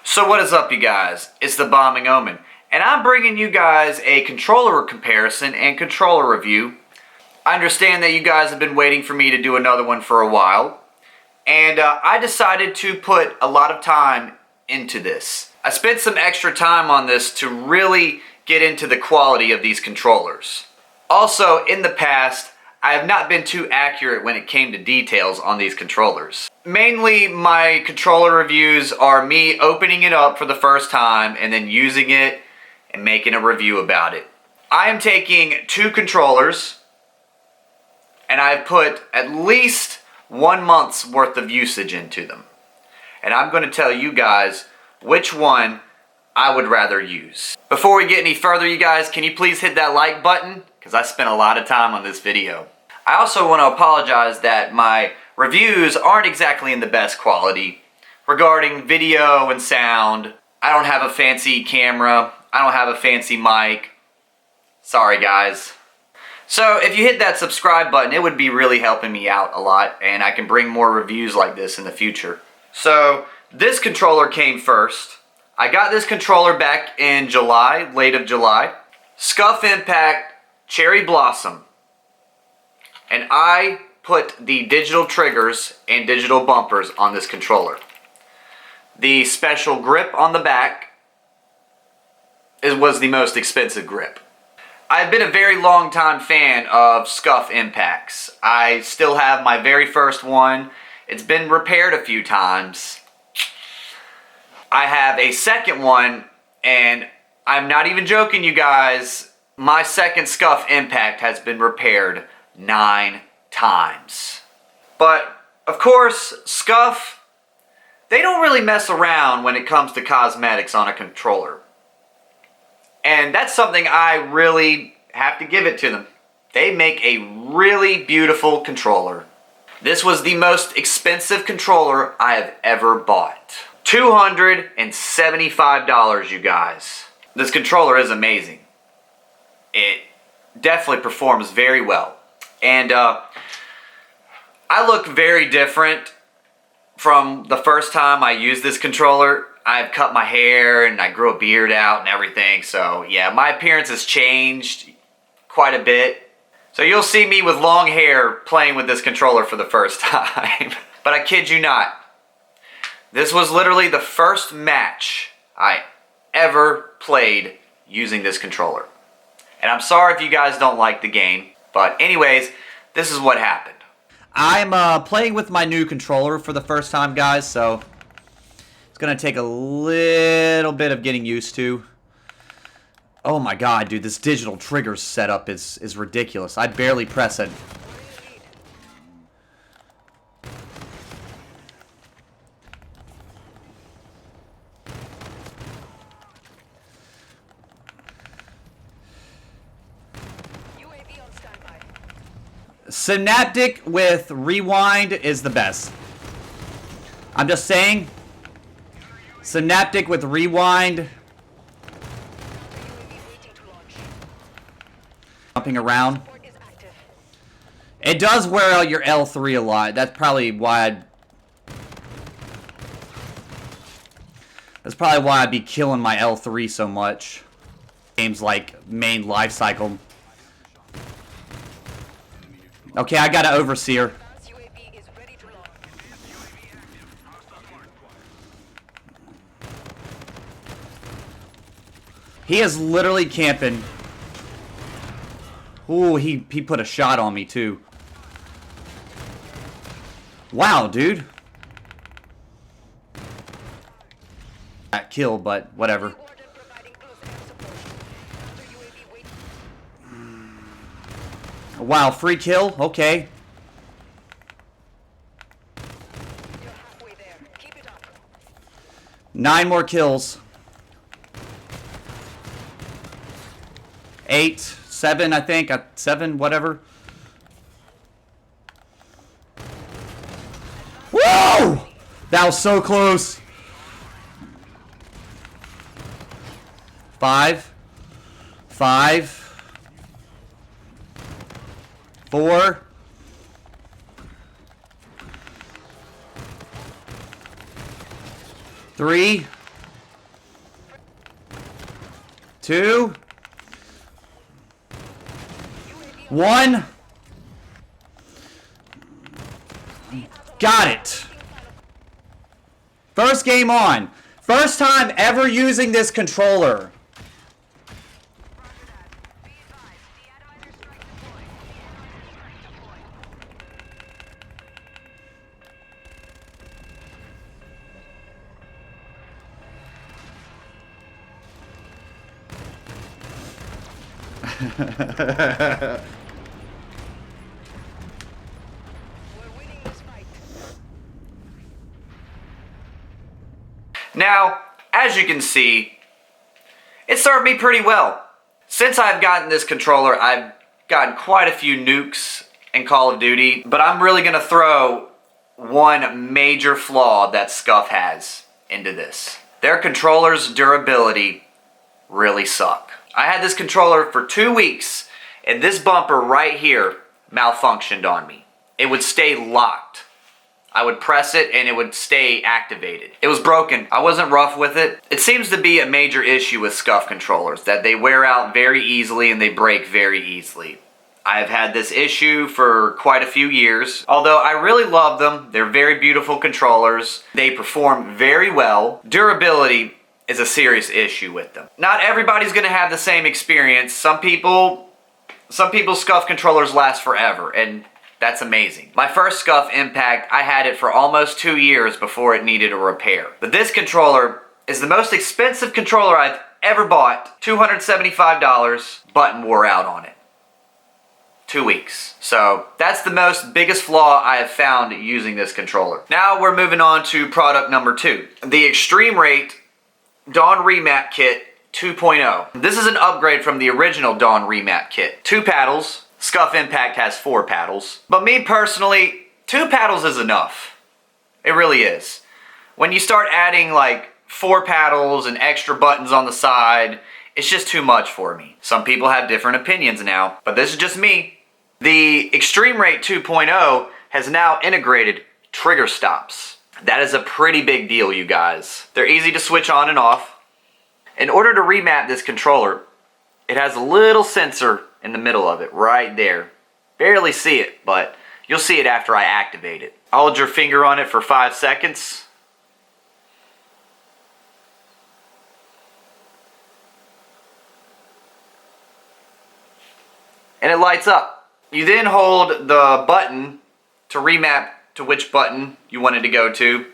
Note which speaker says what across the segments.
Speaker 1: So what is up, you guys? It's the Bombing Omen, and I'm bringing you guys a controller comparison and controller review. I understand that you guys have been waiting for me to do another one for a while, and I decided to put a lot of time into this. I spent some extra time on this to really get into the quality of these controllers. Also, in the past, I have not been too accurate when it came to details on these controllers. Mainly, my controller reviews are me opening it up for the first time and then using it and making a review about it. I am taking two controllers and I've put at least 1 month's worth of usage into them. And I'm going to tell you guys which one I would rather use. Before we get any further, you guys, can you please hit that like button? Because I spent a lot of time on this video. I also want to apologize that my reviews aren't exactly in the best quality regarding video and sound. I don't have a fancy camera. I don't have a fancy mic. Sorry, guys. So if you hit that subscribe button, it would be really helping me out a lot, and I can bring more reviews like this in the future. So this controller came first. I got this controller back in July, late of July. Scuf Impact Cherry Blossom. And I put the digital triggers and digital bumpers on this controller. The special grip on the back was the most expensive grip. I've been a very long time fan of Scuf Impacts. I still have my very first one. It's been repaired a few times. I have a second one, and I'm not even joking, you guys. My second Scuf Impact has been repaired 9 times. But, of course, Scuf, they don't really mess around when it comes to cosmetics on a controller. And that's something I really have to give it to them. They make a really beautiful controller. This was the most expensive controller I have ever bought. $275, you guys. This controller is amazing. It definitely performs very well. And I look very different from the first time I used this controller. I've cut my hair and I grew a beard out and everything. So yeah, my appearance has changed quite a bit. So you'll see me with long hair playing with this controller for the first time. But I kid you not. This was literally the first match I ever played using this controller. And I'm sorry if you guys don't like the game. But anyways, this is what happened. I'm playing with my new controller for the first time, guys, so it's going to take a little bit of getting used to. Oh my god, dude, this digital trigger setup is ridiculous. I barely press it. Synaptic with rewind is the best. I'm just saying. Synaptic with rewind. Jumping around. It does wear out your L3 a lot. That's probably why I'd be killing my L3 so much. Games like main life cycle. Okay, I got an overseer. He is literally camping. Ooh, he put a shot on me too. Wow, dude. That kill, but whatever. Wow, free kill? Okay. Nine more kills. 8, 7, I think. 7, whatever. Whoa! That was so close. 5. 4. 3.
Speaker 2: 2, 1. Got it. First game on. First time ever using this controller.
Speaker 1: Now, as you can see, it served me pretty well. Since I've gotten this controller, I've gotten quite a few nukes in Call of Duty, but I'm really going to throw one major flaw that Scuf has into this. Their controller's durability really suck. I had this controller for 2 weeks, and this bumper right here malfunctioned on me. It would stay locked. I would press it and it would stay activated. It was broken. I wasn't rough with it. It seems to be a major issue with Scuf controllers, that they wear out very easily and they break very easily. I've had this issue for quite a few years. Although I really love them, they're very beautiful controllers. They perform very well. Durability is a serious issue with them. Not everybody's gonna have the same experience. Some people's Scuf controllers last forever, and that's amazing. My first Scuf Impact, I had it for almost 2 years before it needed a repair. But this controller is the most expensive controller I've ever bought. $275, button wore out on it. 2 weeks. So that's the biggest flaw I have found using this controller. Now we're moving on to product number 2. The ExtremeRate Dawn Remap Kit 2.0. This is an upgrade from the original Dawn Remap Kit. 2 paddles. Scuf Impact has 4 paddles. But me personally, 2 paddles is enough. It really is. When you start adding like 4 paddles and extra buttons on the side, it's just too much for me. Some people have different opinions now, but this is just me. The ExtremeRate 2.0 has now integrated trigger stops. That is a pretty big deal, you guys. They're easy to switch on and off. In order to remap this controller, it has a little sensor in the middle of it, right there. Barely see it, but you'll see it after I activate it. Hold your finger on it for 5 seconds. And it lights up. You then hold the button to remap to which button you want it to go to.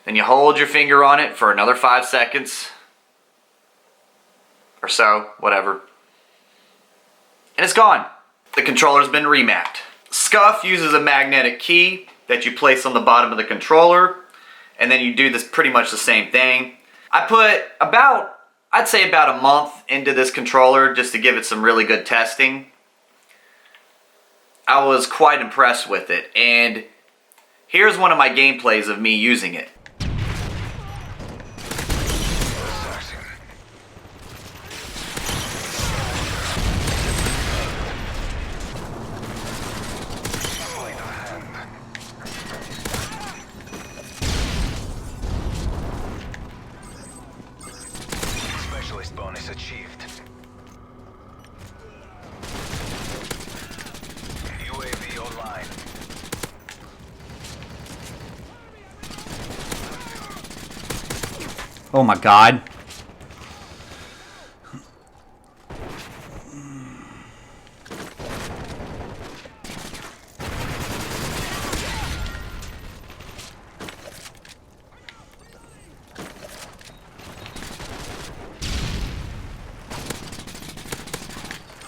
Speaker 1: Then you hold your finger on it for another 5 seconds. Or so, whatever. And it's gone. The controller's been remapped. Scuf uses a magnetic key that you place on the bottom of the controller, and then you do this pretty much the same thing. I put I'd say about a month into this controller just to give it some really good testing. I was quite impressed with it, and here's one of my gameplays of me using it.
Speaker 3: Specialist bonus achieved. UAV online.
Speaker 2: Oh my god.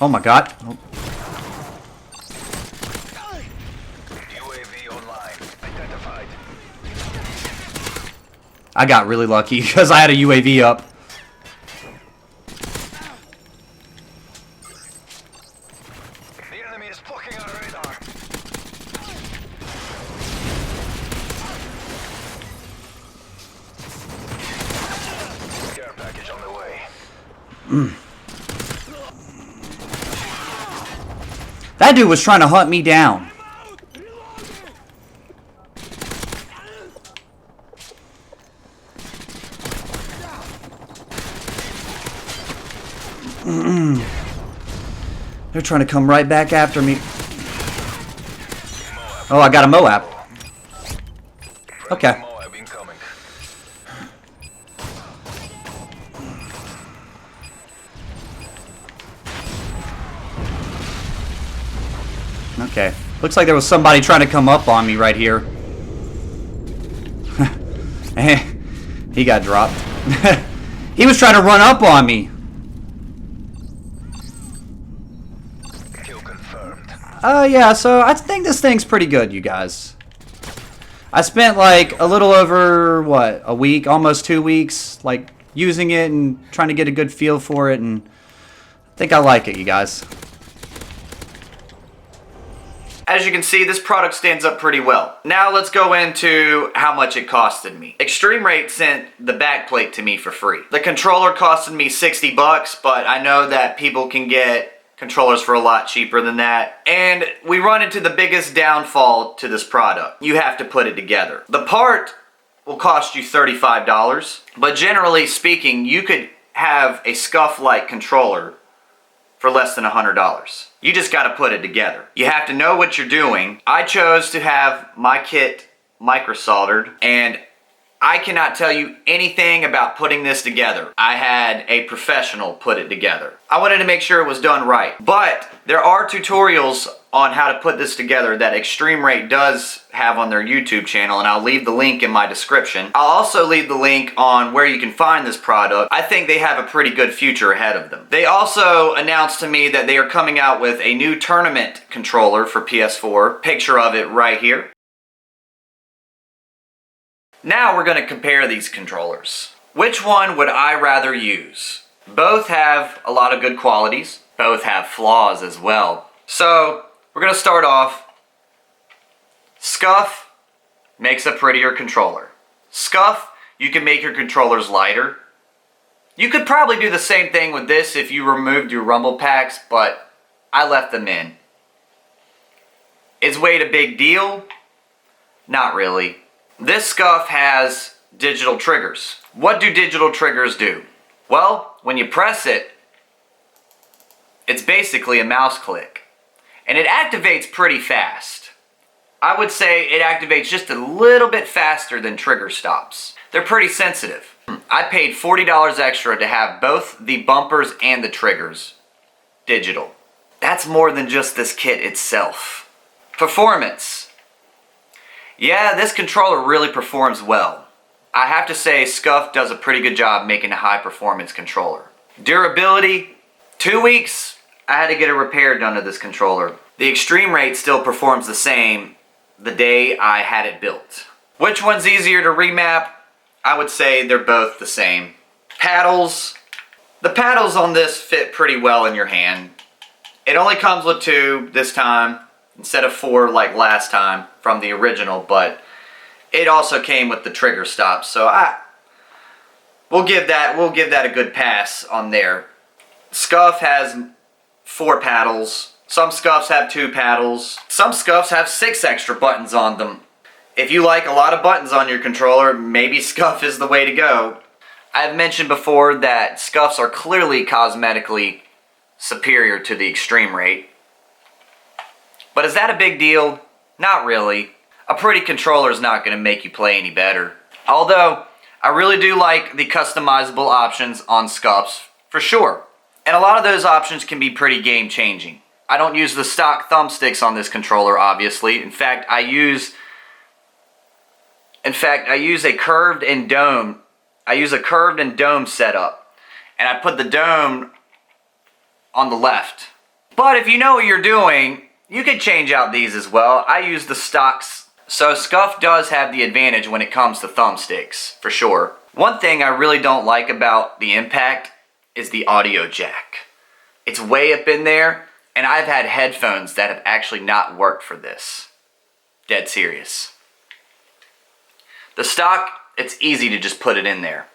Speaker 2: Oh my god. Oh.
Speaker 3: UAV online. Identified.
Speaker 2: I got really lucky because I had a UAV up.
Speaker 3: The enemy is blocking our radar. Care package on the way.
Speaker 2: That dude was trying to hunt me down. They're trying to come right back after me. Oh, I got a Moab. Okay.
Speaker 3: Moab incoming.
Speaker 2: Okay. Looks like there was somebody trying to come up on me right here. He got dropped. He was trying to run up on me.
Speaker 3: Kill confirmed.
Speaker 2: Yeah, so I think this thing's pretty good, you guys. I spent like a little over, what, a week, almost 2 weeks, like using it and trying to get a good feel for it, and I think I like it, you guys.
Speaker 1: As you can see, this product stands up pretty well. Now let's go into how much it costed me. ExtremeRate sent the backplate to me for free. The controller costed me 60 bucks, but I know that people can get controllers for a lot cheaper than that. And we run into the biggest downfall to this product. You have to put it together. The part will cost you $35, but generally speaking, you could have a Scuf-like controller for less than $100. You just got to put it together. You have to know what you're doing. I chose to have my kit micro soldered, and I cannot tell you anything about putting this together. I had a professional put it together. I wanted to make sure it was done right. But there are tutorials on how to put this together that ExtremeRate does have on their YouTube channel, and I'll leave the link in my description. I'll also leave the link on where you can find this product. I think they have a pretty good future ahead of them. They also announced to me that they are coming out with a new tournament controller for PS4. Picture of it right here. Now we're going to compare these controllers. Which one would I rather use? Both have a lot of good qualities. Both have flaws as well. So we're going to start off. Scuf makes a prettier controller. Scuf, you can make your controllers lighter. You could probably do the same thing with this if you removed your rumble packs, but I left them in. Is weight a big deal? Not really. This Scuf has digital triggers. What do digital triggers do? Well, when you press it, it's basically a mouse click. And it activates pretty fast. I would say it activates just a little bit faster than trigger stops. They're pretty sensitive. I paid $40 extra to have both the bumpers and the triggers digital. That's more than just this kit itself. Performance. Yeah, this controller really performs well. I have to say Scuf does a pretty good job making a high performance controller. Durability, 2 weeks, I had to get a repair done to this controller. The ExtremeRate still performs the same the day I had it built. Which one's easier to remap? I would say they're both the same. Paddles. The paddles on this fit pretty well in your hand. It only comes with 2 this time, instead of 4 like last time from the original, but it also came with the trigger stops, so we'll give that a good pass on there. Scuf has 4 paddles. Some Scufs have 2 paddles. Some Scufs have 6 extra buttons on them. If you like a lot of buttons on your controller, maybe Scuf is the way to go. I've mentioned before that Scufs are clearly cosmetically superior to the ExtremeRate. But is that a big deal? Not really. A pretty controller is not going to make you play any better. Although, I really do like the customizable options on Scufs, for sure. And a lot of those options can be pretty game changing. I don't use the stock thumbsticks on this controller, obviously. In fact, I use a curved and dome. I use a curved and dome setup. And I put the dome on the left. But if you know what you're doing, you could change out these as well. I use the stocks. So Scuf does have the advantage when it comes to thumbsticks, for sure. One thing I really don't like about the Impact is the audio jack. It's way up in there, and I've had headphones that have actually not worked for this. Dead serious. The stock, it's easy to just put it in there.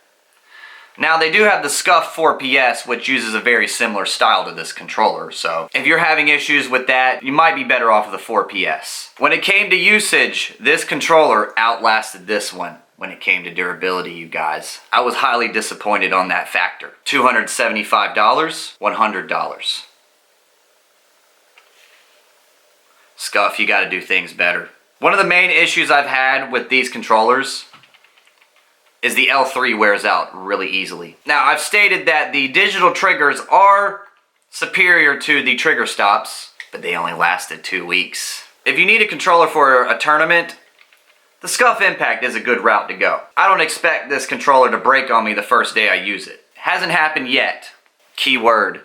Speaker 1: Now they do have the Scuf 4PS, which uses a very similar style to this controller, so if you're having issues with that, you might be better off with the 4PS. When it came to usage, this controller outlasted this one. when it came to durability, you guys. I was highly disappointed on that factor. $275, $100. Scuf, you gotta do things better. One of the main issues I've had with these controllers is the L3 wears out really easily. Now, I've stated that the digital triggers are superior to the trigger stops, but they only lasted 2 weeks. If you need a controller for a tournament, the Scuf Impact is a good route to go. I don't expect this controller to break on me the first day I use it. Hasn't happened yet. Keyword,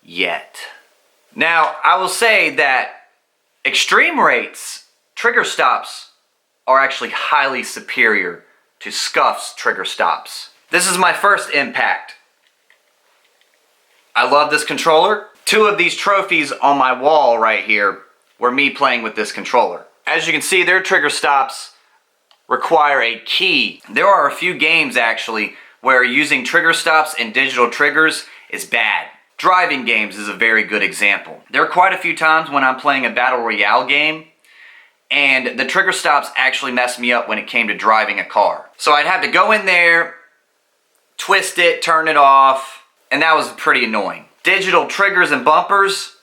Speaker 1: yet. Now, I will say that ExtremeRate's trigger stops are actually highly superior to Scuf's trigger stops. This is my first Impact. I love this controller. 2 of these trophies on my wall right here were me playing with this controller. As you can see, their trigger stops require a key. There are a few games actually where using trigger stops and digital triggers is bad. Driving games is a very good example. There are quite a few times when I'm playing a battle royale game and the trigger stops actually messed me up when it came to driving a car. So I'd have to go in there, twist it, turn it off, and that was pretty annoying. Digital triggers and bumpers,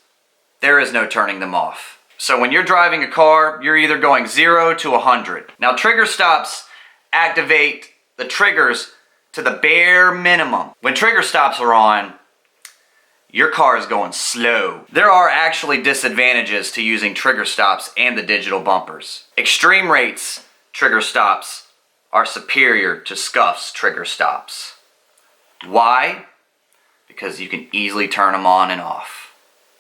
Speaker 1: there is no turning them off. So when you're driving a car, you're either going 0 to 100. Now trigger stops activate the triggers to the bare minimum. When trigger stops are on, your car is going slow. There are actually disadvantages to using trigger stops and the digital bumpers. ExtremeRate's trigger stops are superior to Scuf's trigger stops. Why? Because you can easily turn them on and off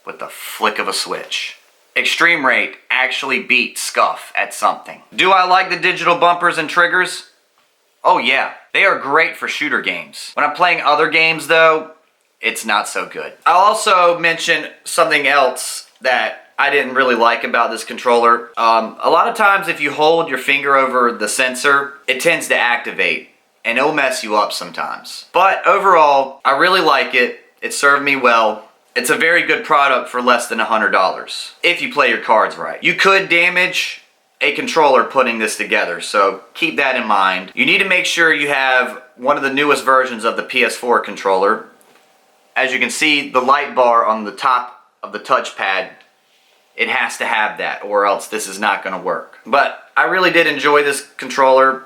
Speaker 1: with the flick of a switch. ExtremeRate actually beats Scuf at something. Do I like the digital bumpers and triggers? Oh yeah, they are great for shooter games. When I'm playing other games though, it's not so good. I'll also mention something else that I didn't really like about this controller. A lot of times if you hold your finger over the sensor, it tends to activate and it'll mess you up sometimes. But overall, I really like it. It served me well. It's a very good product for less than $100 if you play your cards right. You could damage a controller putting this together, so keep that in mind. You need to make sure you have one of the newest versions of the PS4 controller. As you can see, the light bar on the top of the touchpad, it has to have that or else this is not going to work. But I really did enjoy this controller,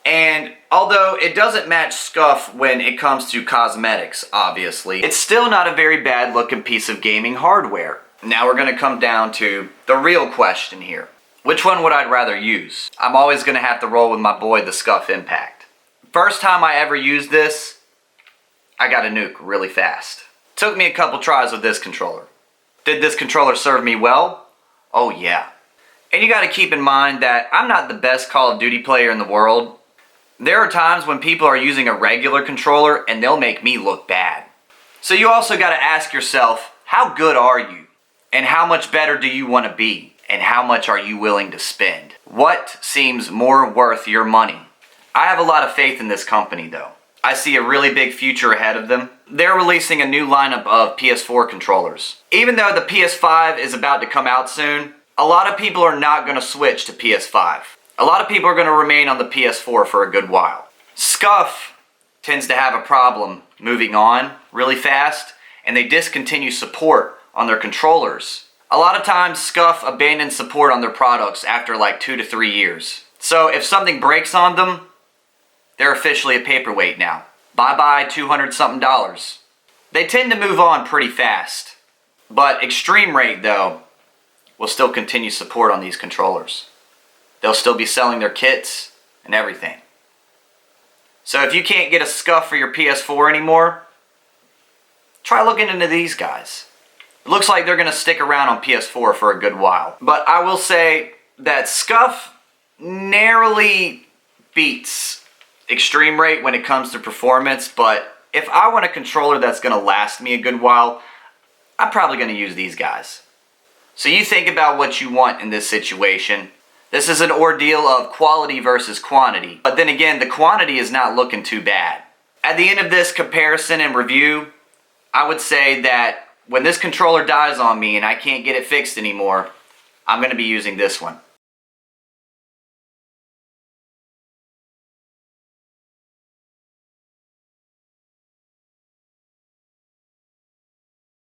Speaker 1: and although it doesn't match Scuf when it comes to cosmetics, obviously, it's still not a very bad looking piece of gaming hardware. Now we're going to come down to the real question here. Which one would I rather use? I'm always going to have to roll with my boy, the Scuf Impact. First time I ever used this, I got a nuke really fast. Took me a couple tries with this controller. Did this controller serve me well? Oh yeah. And you gotta keep in mind that I'm not the best Call of Duty player in the world. There are times when people are using a regular controller and they'll make me look bad. So you also gotta ask yourself, how good are you? And how much better do you wanna be? And how much are you willing to spend? What seems more worth your money? I have a lot of faith in this company though. I see a really big future ahead of them. They're releasing a new lineup of PS4 controllers. Even though the PS5 is about to come out soon, a lot of people are not going to switch to PS5. A lot of people are going to remain on the PS4 for a good while. Scuf tends to have a problem moving on really fast, and they discontinue support on their controllers. A lot of times Scuf abandons support on their products after like 2 to 3 years. So if something breaks on them, they're officially a paperweight now. Bye-bye $200-something. They tend to move on pretty fast. But ExtremeRate, though, will still continue support on these controllers. They'll still be selling their kits and everything. So if you can't get a Scuf for your PS4 anymore, try looking into these guys. It looks like they're going to stick around on PS4 for a good while. But I will say that Scuf narrowly beats ExtremeRate when it comes to performance, but if I want a controller that's going to last me a good while, I'm probably going to use these guys. So you think about what you want in this situation. This is an ordeal of quality versus quantity, but then again, the quantity is not looking too bad. At the end of this comparison and review, I would say that when this controller dies on me and I can't get it fixed anymore, I'm going to be using this one.